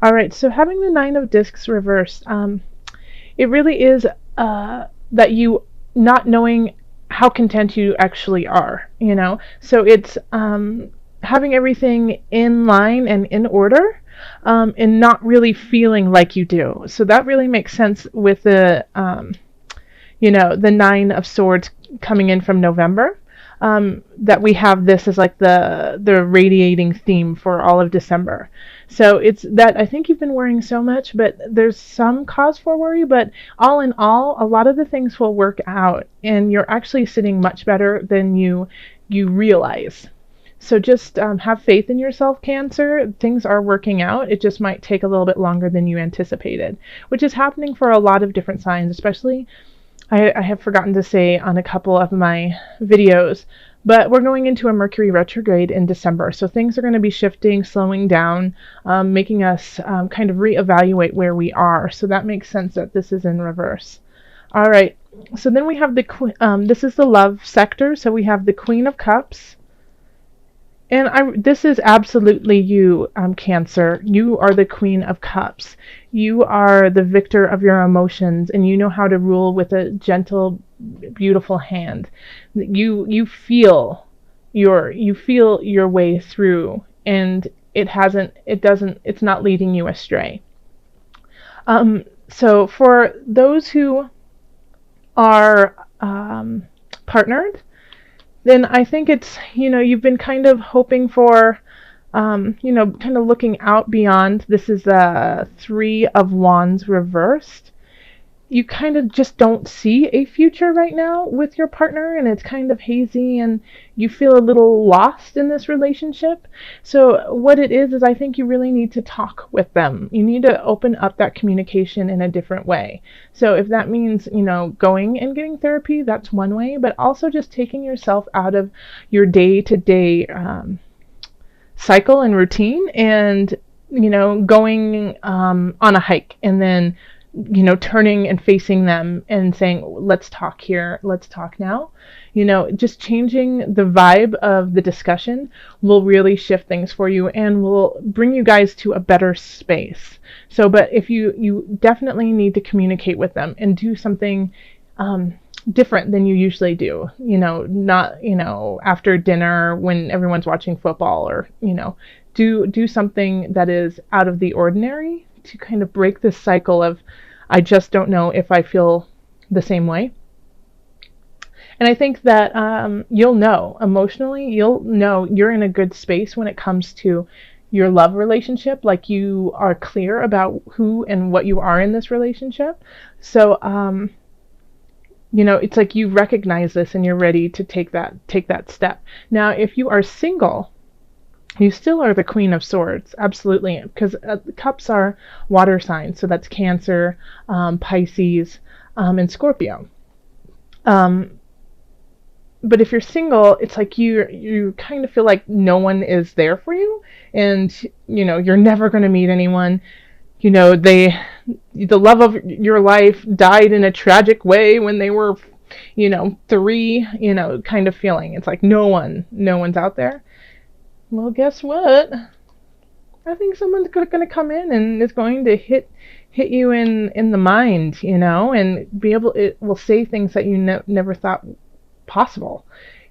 All right, so having the Nine of Discs reversed, it really is that you not knowing how content you actually are, you know? So it's having everything in line and in order, and not really feeling like you do. So that really makes sense with the Nine of Swords coming in from November. That we have this as like the radiating theme for all of December. So it's that I think you've been worrying so much, but there's some cause for worry, but all in all, a lot of the things will work out and you're actually sitting much better than you realize. So just have faith in yourself, Cancer. Things are working out. It just might take a little bit longer than you anticipated, which is happening for a lot of different signs, especially I have forgotten to say on a couple of my videos, but we're going into a Mercury retrograde in December. So things are going to be shifting, slowing down, making us kind of reevaluate where we are. So that makes sense that this is in reverse. All right. So then we have this is the love sector. So we have the Queen of Cups. And this is absolutely you, Cancer. You are the Queen of Cups. You are the victor of your emotions, and you know how to rule with a gentle, beautiful hand. You feel your way through, and it's not leading you astray. So for those who are partnered, then I think it's, you've been kind of hoping for, kind of looking out beyond. This is a Three of Wands reversed. You kind of just don't see a future right now with your partner, and it's kind of hazy, and you feel a little lost in this relationship. So what it is I think you really need to talk with them. You need to open up that communication in a different way. So if that means, going and getting therapy, that's one way, but also just taking yourself out of your day-to-day cycle and routine and, going on a hike and then turning and facing them and saying, let's talk here, let's talk now. Just changing the vibe of the discussion will really shift things for you and will bring you guys to a better space. So, but if you definitely need to communicate with them and do something different than you usually do, not, after dinner when everyone's watching football or, do something that is out of the ordinary to kind of break this cycle of, I just don't know if I feel the same way. And I think that you'll know emotionally, you'll know you're in a good space when it comes to your love relationship, like you are clear about who and what you are in this relationship. So, it's like you recognize this and you're ready to take that step. Now, if you are single, you still are the Queen of Swords, absolutely, because cups are water signs, so that's Cancer, Pisces, and Scorpio. But if you're single, it's like you kind of feel like no one is there for you, and you're never going to meet anyone. The love of your life died in a tragic way when they were, 3, kind of feeling. It's like no one's out there. Well, guess what? I think someone's going to come in and is going to hit you in the mind, and it will say things that you never thought possible,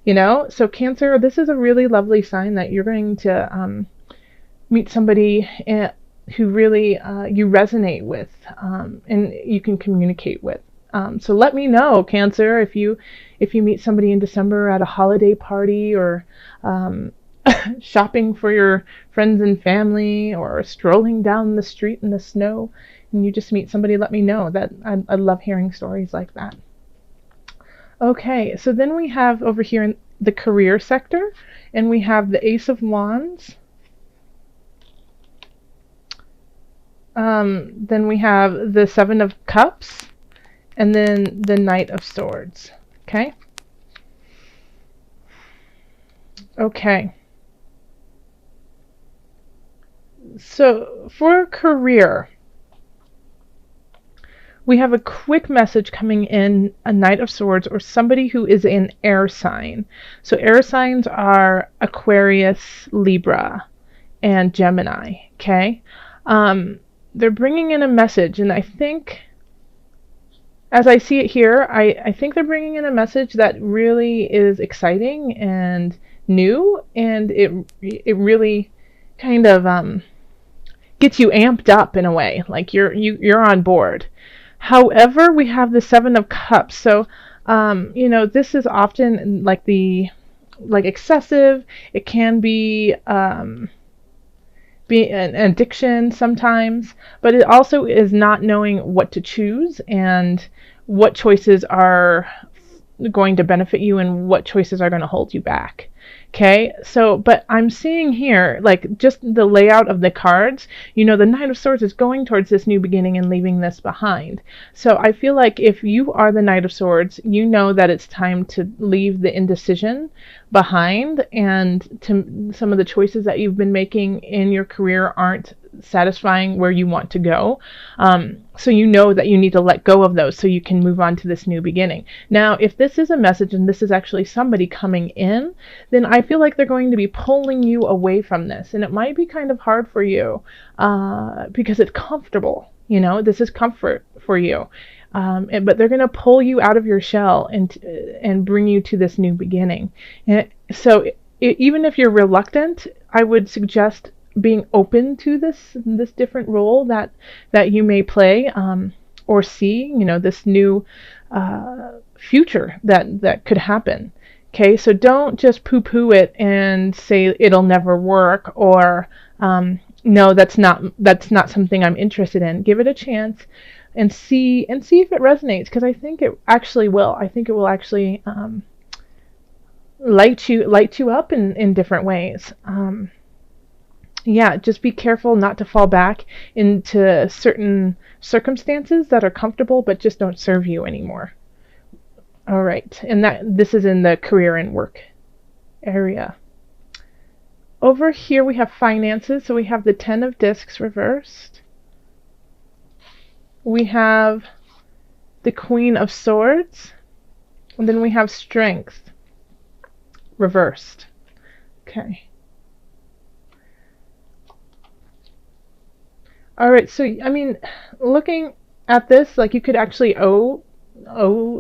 So Cancer, this is a really lovely sign that you're going to meet somebody who really you resonate with, and you can communicate with. So let me know, Cancer, if you meet somebody in December at a holiday party or shopping for your friends and family or strolling down the street in the snow and you just meet somebody, let me know. That I love hearing stories like that. Okay, so then we have over here in the career sector, and we have the Ace of Wands. Then we have the Seven of Cups, and then the Knight of Swords. Okay? Okay. So for career, we have a quick message coming in, a Knight of Swords, or somebody who is an air sign. So air signs are Aquarius, Libra, and Gemini, okay? They're bringing in a message, and I think, as I see it here, I think they're bringing in a message that really is exciting and new, and it really kind of gets you amped up in a way, like you're on board. However, we have the Seven of Cups, so this is often like excessive. It can be an addiction sometimes, but it also is not knowing what to choose and what choices are going to benefit you and what choices are going to hold you back. Okay, so, but I'm seeing here, like, just the layout of the cards, the Knight of Swords is going towards this new beginning and leaving this behind. So I feel like if you are the Knight of Swords, you know that it's time to leave the indecision behind, and to some of the choices that you've been making in your career aren't satisfying where you want to go. So you know that you need to let go of those so you can move on to this new beginning. Now, if this is a message and this is actually somebody coming in, then I feel like they're going to be pulling you away from this. And it might be kind of hard for you because it's comfortable. This is comfort for you. But they're going to pull you out of your shell and bring you to this new beginning. And so even if you're reluctant, I would suggest being open to this different role that you may play, or see, this new future that could happen. Okay, so don't just poo-poo it and say it'll never work, or no, that's not something I'm interested in. Give it a chance and see if it resonates, because I think it actually will. I think it will actually light you up in different ways. Just be careful not to fall back into certain circumstances that are comfortable but just don't serve you anymore. All right, and this is in the career and work area. Over here we have finances, so we have the Ten of Discs reversed. We have the Queen of Swords, and then we have Strength reversed. Okay. All right, so looking at this, like, you could actually owe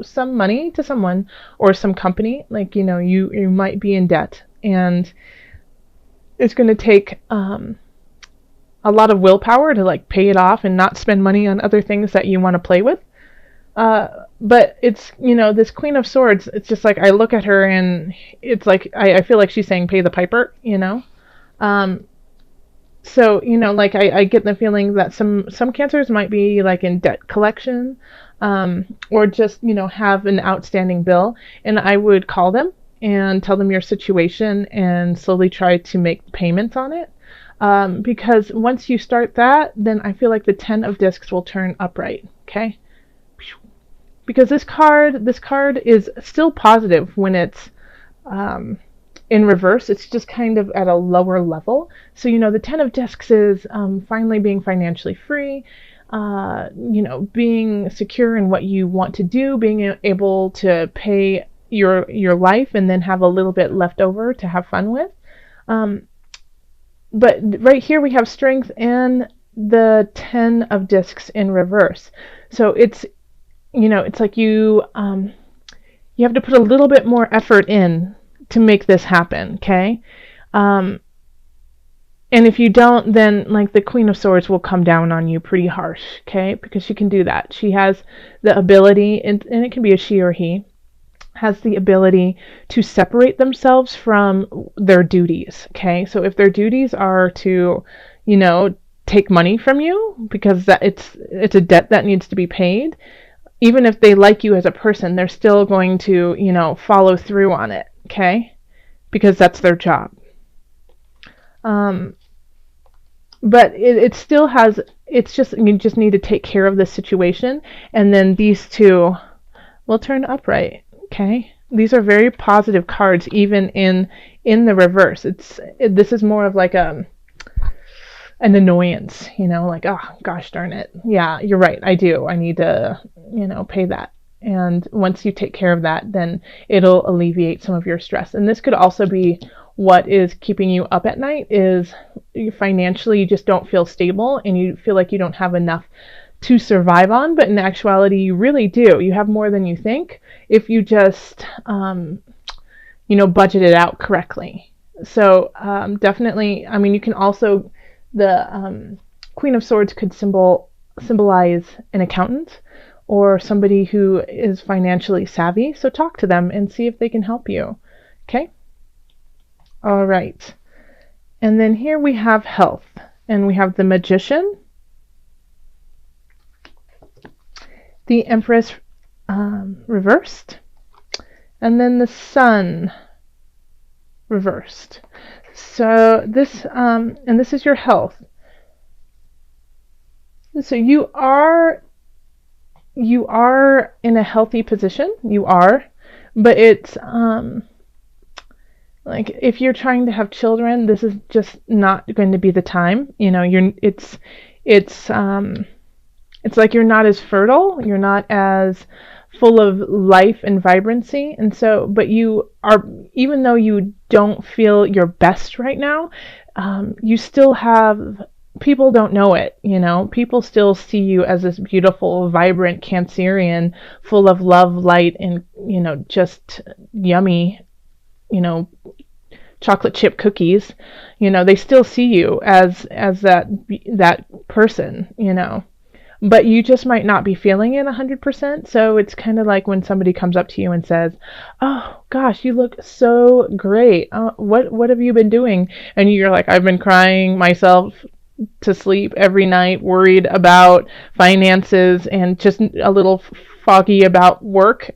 some money to someone or some company. Like, you might be in debt, and it's going to take a lot of willpower to like pay it off and not spend money on other things that you want to play with. But it's, this Queen of Swords, it's just like, I look at her and it's like, I feel like she's saying pay the piper. So, like, I get the feeling that some cancers might be like in debt collection, or just, have an outstanding bill, and I would call them and tell them your situation and slowly try to make payments on it. Because once you start that, then I feel like the Ten of Discs will turn upright. Okay. Because this card is still positive when it's, in reverse. It's just kind of at a lower level. So, the Ten of Discs is finally being financially free, being secure in what you want to do, being able to pay your life and then have a little bit left over to have fun with. But right here we have Strength and the Ten of Discs in reverse. So it's, it's like you have to put a little bit more effort in to make this happen, okay? And if you don't, then like the Queen of Swords will come down on you pretty harsh, okay? Because she can do that. She has the ability, and it can be a she or he, has the ability to separate themselves from their duties, okay? So if their duties are to, take money from you because it's a debt that needs to be paid, even if they like you as a person, they're still going to, follow through on it, okay? Because that's their job. But it still has, it's just, you just need to take care of this situation, and then these two will turn upright, okay? These are very positive cards, even in the reverse. This is more of like an annoyance, like, oh, gosh darn it. Yeah, you're right, I do. I need to, pay that. And once you take care of that, then it'll alleviate some of your stress. And this could also be what is keeping you up at night is financially you just don't feel stable and you feel like you don't have enough to survive on, but in actuality you really do. You have more than you think if you just budget it out correctly. So definitely, I mean, you can also, the Queen of Swords could symbolize an accountant or somebody who is financially savvy. So talk to them and see if they can help you. Okay? All right. And then here we have health, and we have the Magician, the Empress reversed, and then the Sun reversed. So this, and this is your health. So you are in a healthy position. You are, but it's like if you're trying to have children, this is just not going to be the time. It's like you're not as fertile, you're not as full of life and vibrancy. And so, but you are, even though you don't feel your best right now, you still have, people don't know it, people still see you as this beautiful, vibrant Cancerian, full of love, light, and, just yummy, chocolate chip cookies. They still see you as that person, but you just might not be feeling it 100%. So it's kind of like when somebody comes up to you and says, "Oh gosh, you look so great. What have you been doing?" And you're like, "I've been crying myself to sleep every night, worried about finances and just a little foggy about work."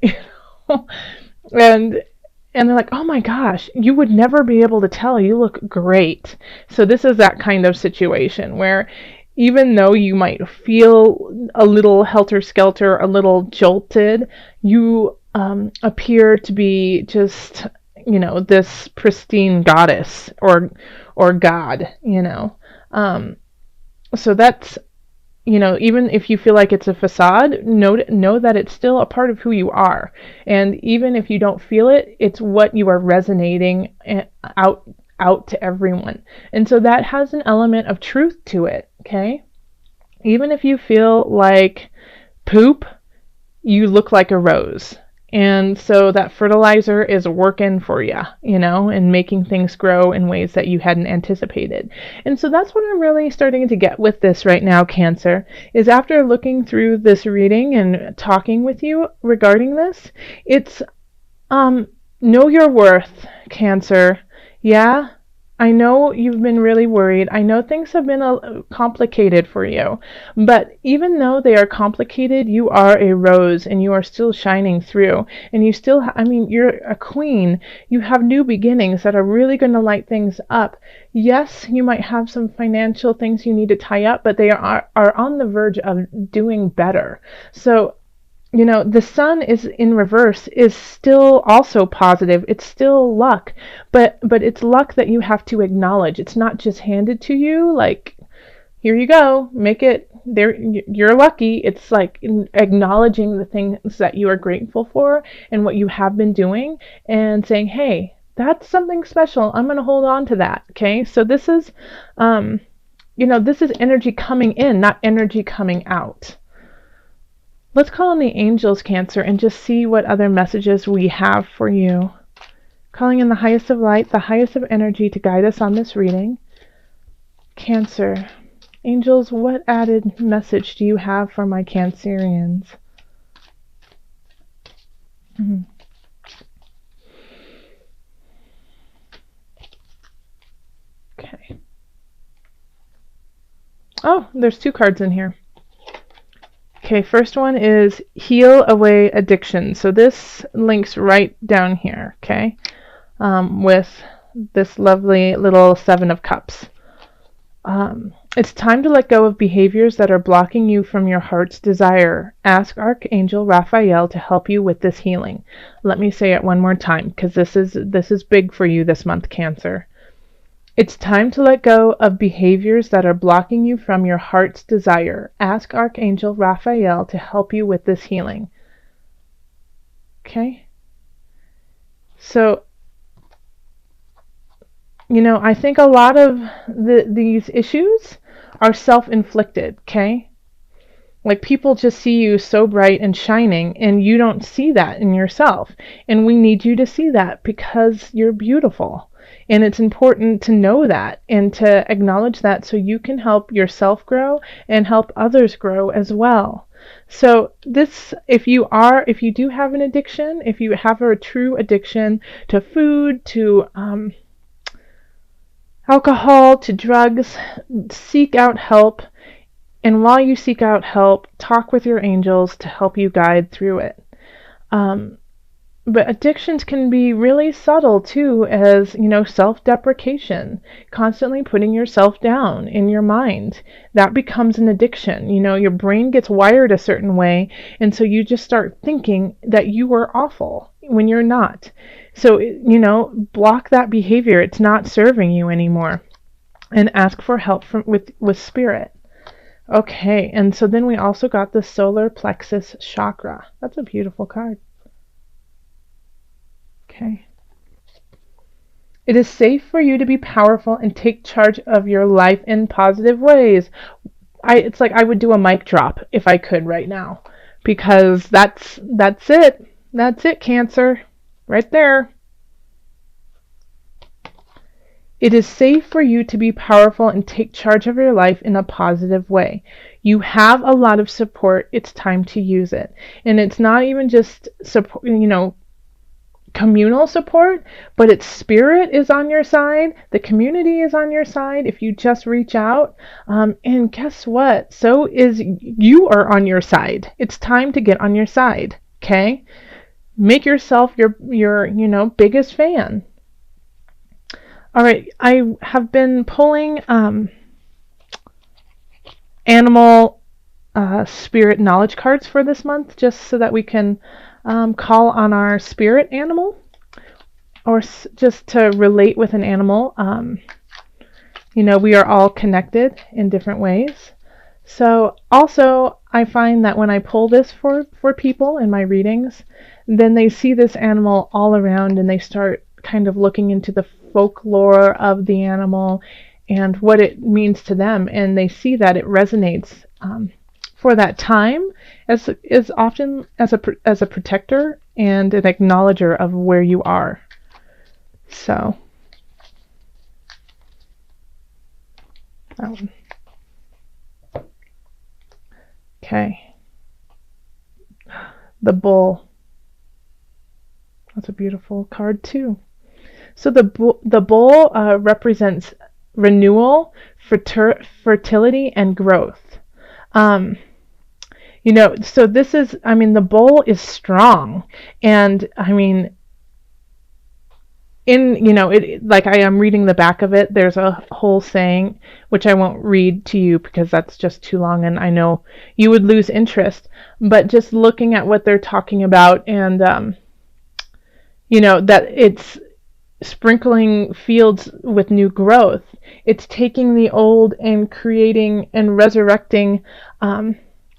and they're like, "Oh my gosh, you would never be able to tell. You look great." So this is that kind of situation where even though you might feel a little helter-skelter, a little jolted, you appear to be just, this pristine goddess or god, So that's, even if you feel like it's a facade, know that it's still a part of who you are. And even if you don't feel it, it's what you are resonating out to everyone. And so that has an element of truth to it, okay? Even if you feel like poop, you look like a rose. And so that fertilizer is working for you, and making things grow in ways that you hadn't anticipated. And so that's what I'm really starting to get with this right now, Cancer, is after looking through this reading and talking with you regarding this, it's know your worth, Cancer. Yeah, I know you've been really worried. I know things have been complicated for you. But even though they are complicated, you are a rose and you are still shining through. And you still, you're a queen. You have new beginnings that are really going to light things up. Yes, you might have some financial things you need to tie up, but they are on the verge of doing better. So, the Sun is in reverse is still also positive. It's still luck, but it's luck that you have to acknowledge. It's not just handed to you like, here you go, make it there. You're lucky. It's like acknowledging the things that you are grateful for and what you have been doing and saying, hey, that's something special. I'm going to hold on to that. Okay. So this is, this is energy coming in, not energy coming out. Let's call on the angels, Cancer, and just see what other messages we have for you. Calling in the highest of light, the highest of energy to guide us on this reading. Cancer. Angels, what added message do you have for my Cancerians? Okay. Oh, there's 2 cards in here. Okay, first one is heal away addiction. So this links right down here, okay, with this lovely little 7 of Cups. It's time to let go of behaviors that are blocking you from your heart's desire. Ask Archangel Raphael to help you with this healing. Let me say it one more time, because this is big for you this month, Cancer. It's time to let go of behaviors that are blocking you from your heart's desire. Ask Archangel Raphael to help you with this healing. Okay? So, I think a lot of these issues are self-inflicted, okay? Like people just see you so bright and shining and you don't see that in yourself. And we need you to see that because you're beautiful. And it's important to know that and to acknowledge that so you can help yourself grow and help others grow as well. So this, if you do have an addiction, if you have a true addiction to food, to alcohol, to drugs, seek out help. And while you seek out help, talk with your angels to help you guide through it. But addictions can be really subtle too, as, self-deprecation, constantly putting yourself down in your mind. That becomes an addiction. Your brain gets wired a certain way, and so you just start thinking that you are awful when you're not. So, block that behavior. It's not serving you anymore. And ask for help with spirit. Okay, and so then we also got the solar plexus chakra. That's a beautiful card. Okay. It is safe for you to be powerful and take charge of your life in positive ways. It's like I would do a mic drop if I could right now, because that's it. That's it, Cancer. Right there. It is safe for you to be powerful and take charge of your life in a positive way. You have a lot of support. It's time to use it. And it's not even just support, communal support, but it's spirit is on your side. The community is on your side if you just reach out. And guess what? So is you are on your side. It's time to get on your side. Okay? Make yourself your biggest fan. All right, I have been pulling animal spirit knowledge cards for this month, just so that we can call on our spirit animal, or just to relate with an animal. We are all connected in different ways. So also, I find that when I pull this for people in my readings, then they see this animal all around and they start kind of looking into the folklore of the animal and what it means to them, and they see that it resonates for that time as often as a protector and an acknowledger of where you are. So okay, the bull. That's a beautiful card too. So the bull represents renewal, fertility, and growth. So this is, the bull is strong, and like I am reading the back of it, there's a whole saying, which I won't read to you because that's just too long, and I know you would lose interest. But just looking at what they're talking about, and that it's sprinkling fields with new growth. It's taking the old and creating and resurrecting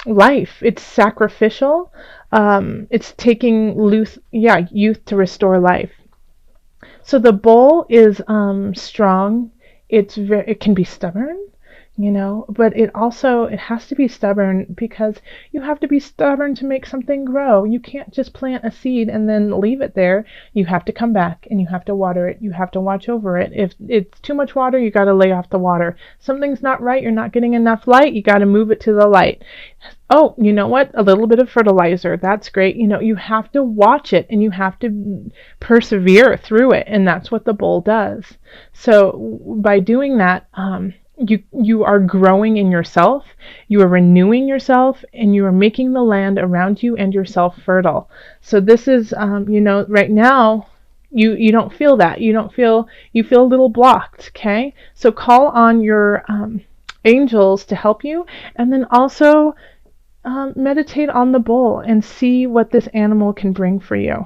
life. It's sacrificial. It's taking youth to restore life. So the bull is strong. It can be stubborn, but it has to be stubborn because you have to be stubborn to make something grow. You can't just plant a seed and then leave it there. You have to come back and you have to water it. You have to watch over it. If it's too much water, you got to lay off the water. Something's not right. You're not getting enough light. You got to move it to the light. Oh, you know what? A little bit of fertilizer. That's great. You have to watch it and you have to persevere through it. And that's what the bull does. So by doing that, you are growing in yourself, you are renewing yourself, and you are making the land around you and yourself fertile. So this is, right now, you don't feel that. You feel a little blocked, okay? So call on your angels to help you, and then also meditate on the bull and see what this animal can bring for you.